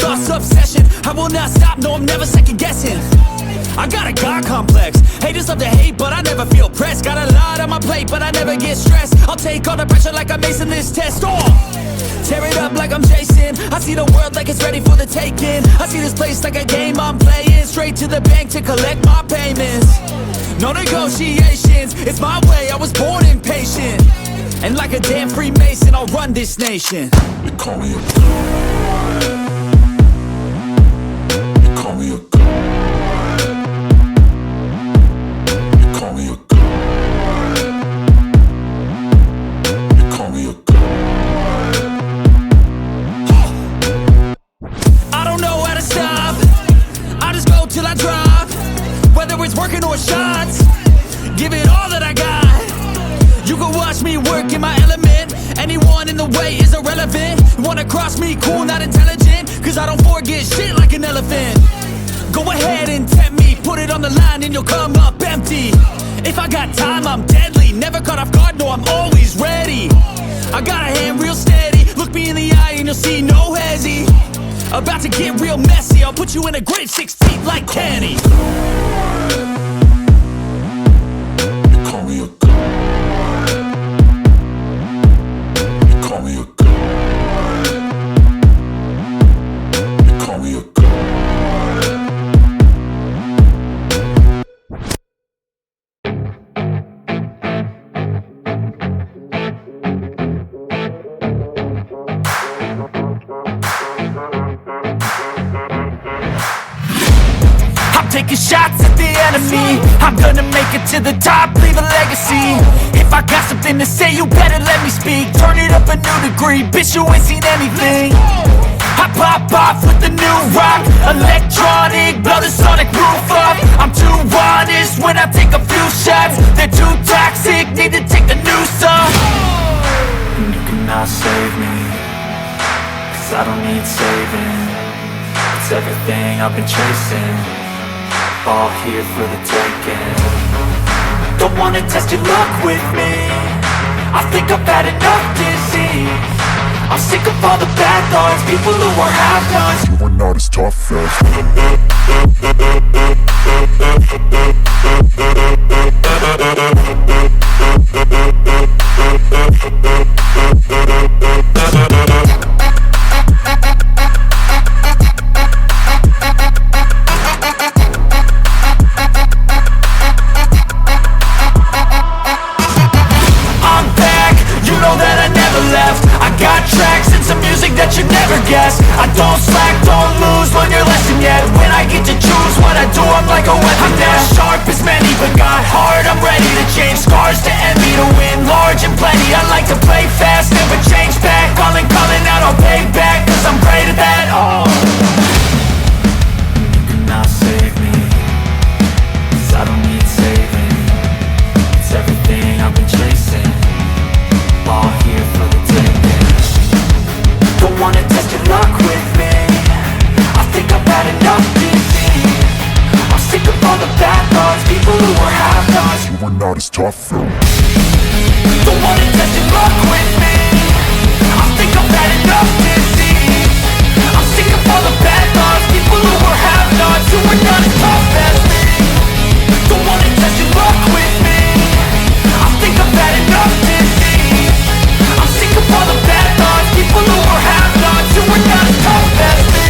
thoughts obsession. I will not stop, no, I'm never second guessing. I got a God complex. Haters love to hate, but I never feel pressed. Got a lot on my plate, but I never get stressed. I'll take all the pressure like I'm acing this test. Tear it up like I'm Jason. I see the world like it's ready for the taking. I see this place like a game I'm playing. Straight to the bank to collect my payments. No negotiations, it's my way, I was born impatient. And like a damn Freemason, I'll run this nation. They call me a god. They call me a god. They call me a god. They call me a god. I don't know how to stop, I just go till I drop. Whether it's working or shots, give it all that I got. You can watch me work in my element. Anyone in the way is irrelevant. You wanna cross me, cool, not intelligent, cause I don't forget shit like an elephant. Go ahead and tempt me, put it on the line and you'll come up empty. If I got time, I'm deadly. Never caught off guard, no, I'm always ready. I got a hand real steady. Look me in the eye and you'll see no hezzy. About to get real messy, I'll put you in a grave 6 feet like Kenny. They call me a god. They call me a god. They call me a god. Taking shots at the enemy. I'm gonna make it to the top, leave a legacy. If I got something to say, you better let me speak. Turn it up a new degree, bitch, you ain't seen anything. I pop off with the new rock, electronic, blow the sonic roof up. I'm too honest when I take a few shots. They're too toxic, need to take the noose off. And you cannot save me, cause I don't need saving. It's everything I've been chasing, all here for the taking. Don't wanna test your luck with me, I think I've had enough disease. I'm sick of all the bad thoughts, people who are half-nots. You were not as tough as I don't slack, don't lose, learn your lesson yet. When I get to choose what I do, I'm like a weapon. I'm not sharp as many, but got hard, I'm ready to change. Scars to envy, to win large and plenty. I like to play fast, never change back. Calling out, I'll pay back, cause I'm great at that. Oh. You cannot save me, cause I don't need saving. It's everything I've been chasing, all here for the taking. Don't wanna test your luck with me, I think I've had enough disease. I'm sick of all the bad thoughts, people who are half-nots. you were not as tough as Don't wanna test your luck with me, I think I've had enough disease. I'm sick of all the bad thoughts, people who are half-nots, who are not as tough as me. Don't wanna test your luck with me, I think I've had enough disease. I'm sick of all the bad thoughts, people who are half-nots, who are not as tough as me.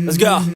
Let's go.